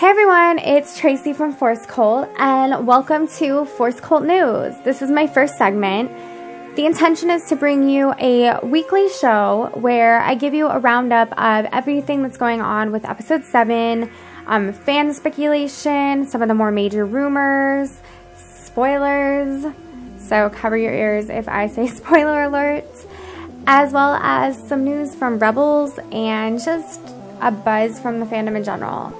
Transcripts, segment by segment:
Hey everyone, it's Tracy from Force Cult, and welcome to Force Cult News. This is my first segment. The intention is to bring you a weekly show where I give you a roundup of everything that's going on with Episode 7, fan speculation, some of the more major rumors, spoilers, so cover your ears if I say spoiler alerts, as well as some news from Rebels and just a buzz from the fandom in general.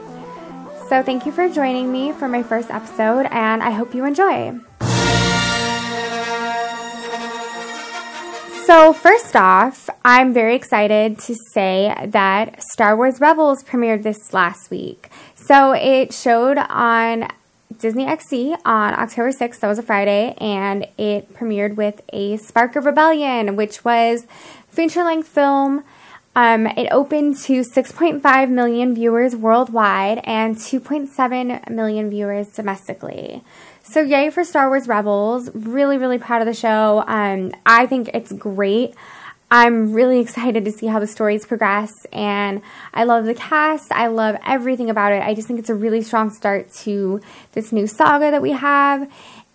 So thank you for joining me for my first episode, and I hope you enjoy. So first off, I'm very excited to say that Star Wars Rebels premiered this last week. So it showed on Disney XD on October 6th, that was a Friday, and it premiered with a Spark of Rebellion, which was a feature-length film. It opened to 6.5 million viewers worldwide and 2.7 million viewers domestically. So yay for Star Wars Rebels. Really, really proud of the show. I think it's great. I'm really excited to see how the stories progress, and I love the cast. I love everything about it. I just think it's a really strong start to this new saga that we have,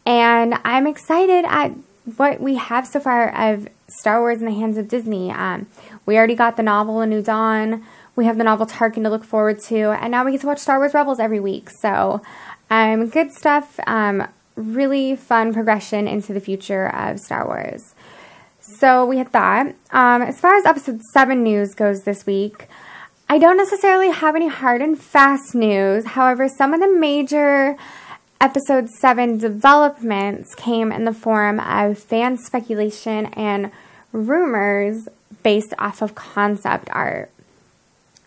and I'm excited at what we have so far of Star Wars in the hands of Disney. We already got the novel A New Dawn. We have the novel Tarkin to look forward to, and now we get to watch Star Wars Rebels every week. So, good stuff. Really fun progression into the future of Star Wars. So we had that. As far as Episode 7 news goes this week, I don't necessarily have any hard and fast news. However, some of the major Episode 7 developments came in the form of fan speculation and rumors based off of concept art.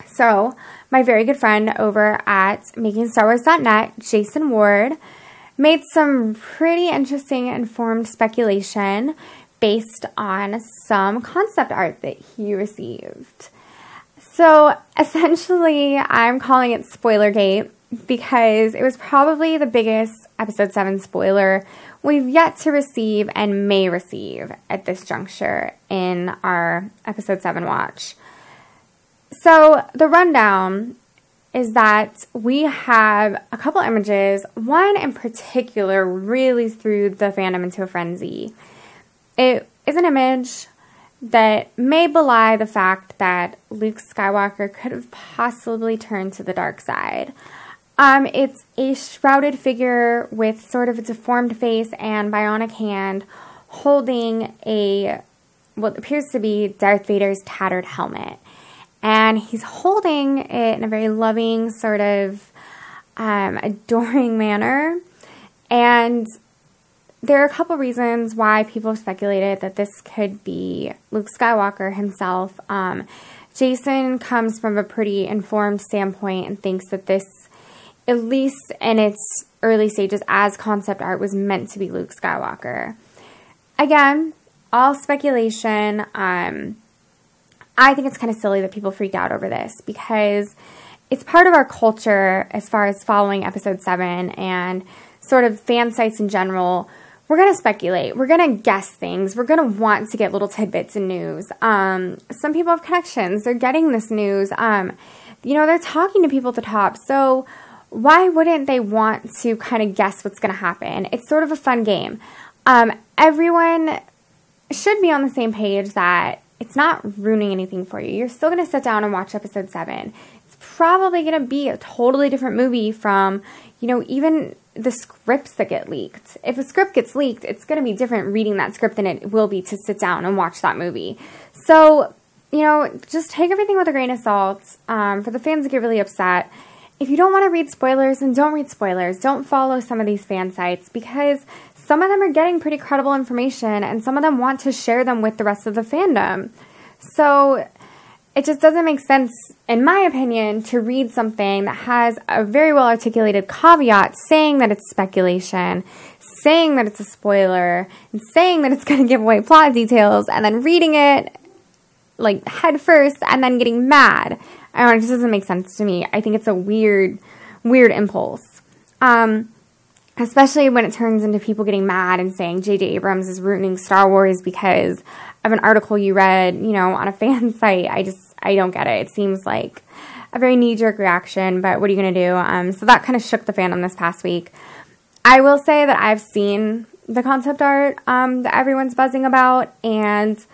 So, my very good friend over at MakingStarWars.net, Jason Ward, made some pretty interesting informed speculation based on some concept art that he received. So, essentially, I'm calling it Spoilergate because it was probably the biggest Episode 7 spoiler we've yet to receive and may receive at this juncture in our Episode 7 watch. So the rundown is that we have a couple images. One in particular really threw the fandom into a frenzy. It is an image that may belie the fact that Luke Skywalker could have possibly turned to the dark side. It's a shrouded figure with sort of a deformed face and bionic hand holding what appears to be Darth Vader's tattered helmet. And he's holding it in a very loving, sort of adoring manner. And there are a couple reasons why people have speculated that this could be Luke Skywalker himself. Jason comes from a pretty informed standpoint and thinks that this, at least in its early stages as concept art, was meant to be Luke Skywalker. Again, all speculation. I think it's kind of silly that people freaked out over this because it's part of our culture as far as following Episode 7 and sort of fan sites in general. We're going to speculate. We're going to guess things. We're going to want to get little tidbits in news. Some people have connections. They're getting this news. They're talking to people at the top. So why wouldn't they want to kind of guess what's going to happen? It's sort of a fun game. Everyone should be on the same page that it's not ruining anything for you. You're still going to sit down and watch Episode 7. It's probably going to be a totally different movie from, even the scripts that get leaked. If a script gets leaked, it's going to be different reading that script than it will be to sit down and watch that movie. So, just take everything with a grain of salt. For the fans that get really upset, if you don't want to read spoilers, then don't read spoilers. Don't follow some of these fan sites because some of them are getting pretty credible information and some of them want to share them with the rest of the fandom. So it just doesn't make sense, in my opinion, to read something that has a very well articulated caveat saying that it's speculation, saying that it's a spoiler, and saying that it's going to give away plot details, and then reading it like head first and then getting mad. I don't know, it just doesn't make sense to me. I think it's a weird impulse. Especially when it turns into people getting mad and saying J.J. Abrams is ruining Star Wars because of an article you read, on a fan site. I don't get it. It seems like a very knee-jerk reaction, but what are you going to do? So that kind of shook the fandom this past week. I will say that I've seen the concept art that everyone's buzzing about, and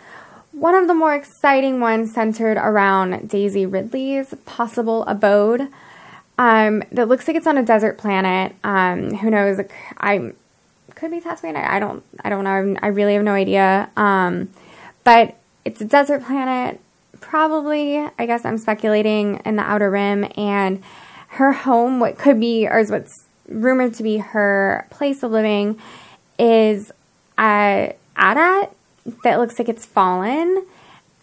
one of the more exciting ones centered around Daisy Ridley's possible abode. That looks like it's on a desert planet. Who knows? Could be Tasmania. I don't know. I really have no idea. But it's a desert planet. Probably, I guess I'm speculating, in the Outer Rim, and her home, what could be, or is what's rumored to be her place of living, is a AT-AT that looks like it's fallen,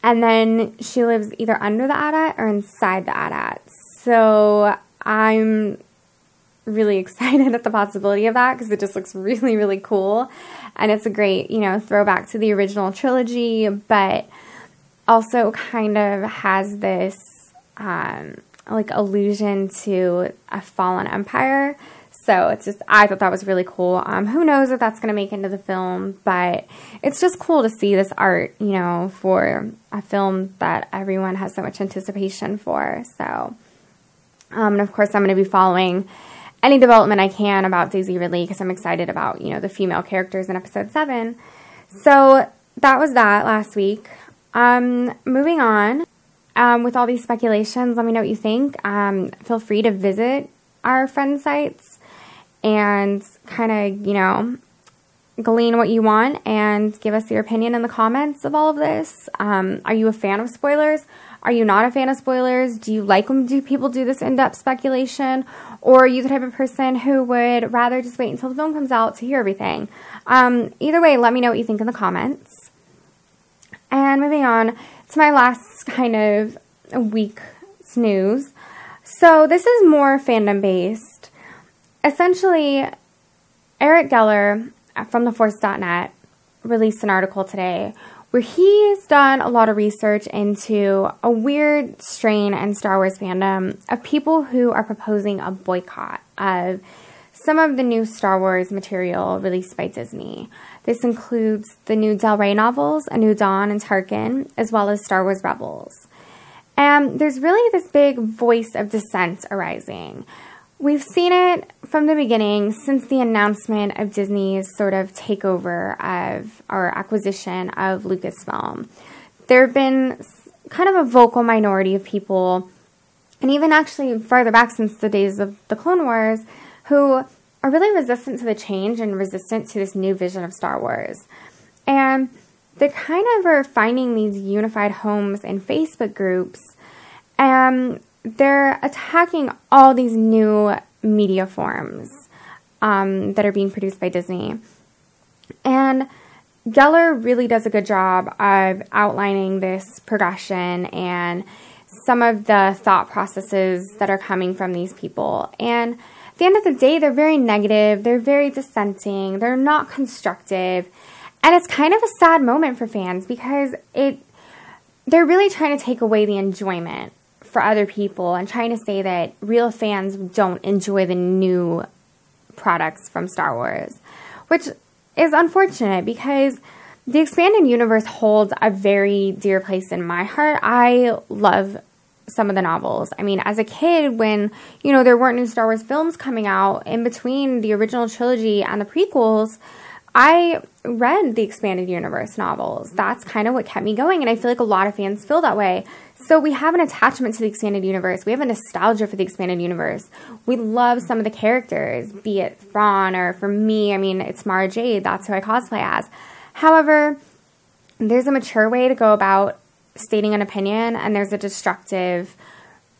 and then she lives either under the AT-AT or inside the AT-AT. So I'm really excited at the possibility of that because it just looks really, really cool, and it's a great, throwback to the original trilogy, but also kind of has this allusion to a fallen empire. So it's just, I thought that was really cool. Who knows if that's going to make it into the film, but it's just cool to see this art, for a film that everyone has so much anticipation for. So, and of course I'm going to be following any development I can about Daisy Ridley because I'm excited about, the female characters in episode 7. So that was that last week. Moving on, with all these speculations, let me know what you think. Feel free to visit our friend sites and kind of, glean what you want and give us your opinion in the comments of all of this. Are you a fan of spoilers? Are you not a fan of spoilers? Do you like when people do this in-depth speculation? Or are you the type of person who would rather just wait until the film comes out to hear everything? Either way, let me know what you think in the comments. And moving on to my last kind of week's news. So this is more fandom-based. Essentially, Eric Geller from theforce.net released an article today where he's done a lot of research into a weird strain in Star Wars fandom of people who are proposing a boycott of some of the new Star Wars material released by Disney. This includes the new Del Rey novels, A New Dawn and Tarkin, as well as Star Wars Rebels. And there's really this big voice of dissent arising. We've seen it from the beginning since the announcement of Disney's sort of takeover of, or acquisition of Lucasfilm. There have been kind of a vocal minority of people, and even actually farther back since the days of the Clone Wars, who are really resistant to the change and resistant to this new vision of Star Wars. And they kind of are finding these unified homes in Facebook groups, and they're attacking all these new media forms that are being produced by Disney. And Geller really does a good job of outlining this progression and some of the thought processes that are coming from these people. And at the end of the day, they're very negative, they're very dissenting, they're not constructive, and it's kind of a sad moment for fans because they're really trying to take away the enjoyment for other people and trying to say that real fans don't enjoy the new products from Star Wars, which is unfortunate because the expanded universe holds a very dear place in my heart. I love some of the novels. I mean, as a kid, when, there weren't new Star Wars films coming out in between the original trilogy and the prequels, I read the expanded universe novels. That's kind of what kept me going, and I feel like a lot of fans feel that way. So we have an attachment to the expanded universe. We have a nostalgia for the expanded universe. We love some of the characters, be it Thrawn, or for me, it's Mara Jade. That's who I cosplay as. However, there's a mature way to go about stating an opinion, and there's a destructive,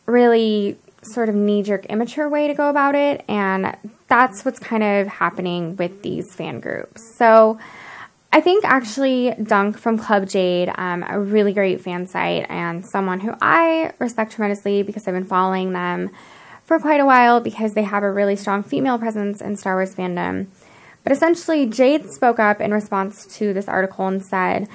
really sort of knee-jerk, immature way to go about it, and that's what's kind of happening with these fan groups. So I think actually Dunk from Club Jade, a really great fan site and someone who I respect tremendously because I've been following them for quite a while because they have a really strong female presence in Star Wars fandom. But essentially, Jade spoke up in response to this article and said,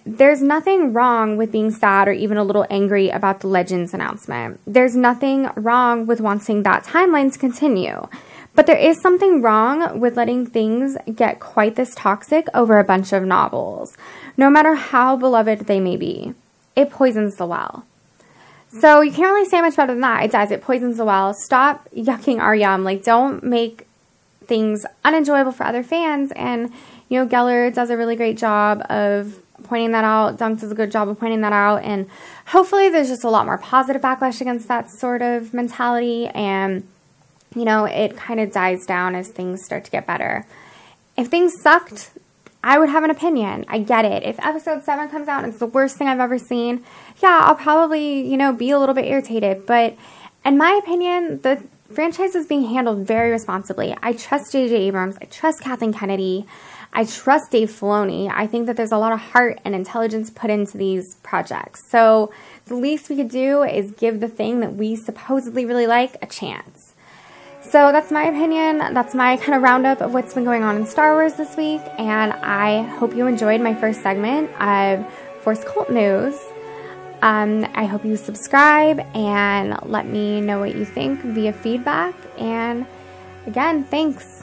there's nothing wrong with being sad or even a little angry about the Legends announcement. There's nothing wrong with wanting that timeline to continue. But there is something wrong with letting things get quite this toxic over a bunch of novels, no matter how beloved they may be. It poisons the well. So you can't really say much better than that. It does. It poisons the well. Stop yucking our yum. Like, don't make things unenjoyable for other fans. And, you know, Geller does a really great job of pointing that out. Dunk does a good job of pointing that out. And hopefully there's just a lot more positive backlash against that sort of mentality. And, you know, it kind of dies down as things start to get better. If things sucked, I would have an opinion. I get it. If episode 7 comes out and it's the worst thing I've ever seen, yeah, I'll probably, you know, be a little bit irritated. But in my opinion, the franchise is being handled very responsibly. I trust J.J. Abrams. I trust Kathleen Kennedy. I trust Dave Filoni. I think that there's a lot of heart and intelligence put into these projects. So the least we could do is give the thing that we supposedly really like a chance. So that's my opinion. That's my kind of roundup of what's been going on in Star Wars this week. And I hope you enjoyed my first segment of Force Cult News. I hope you subscribe and let me know what you think via feedback. And again, thanks.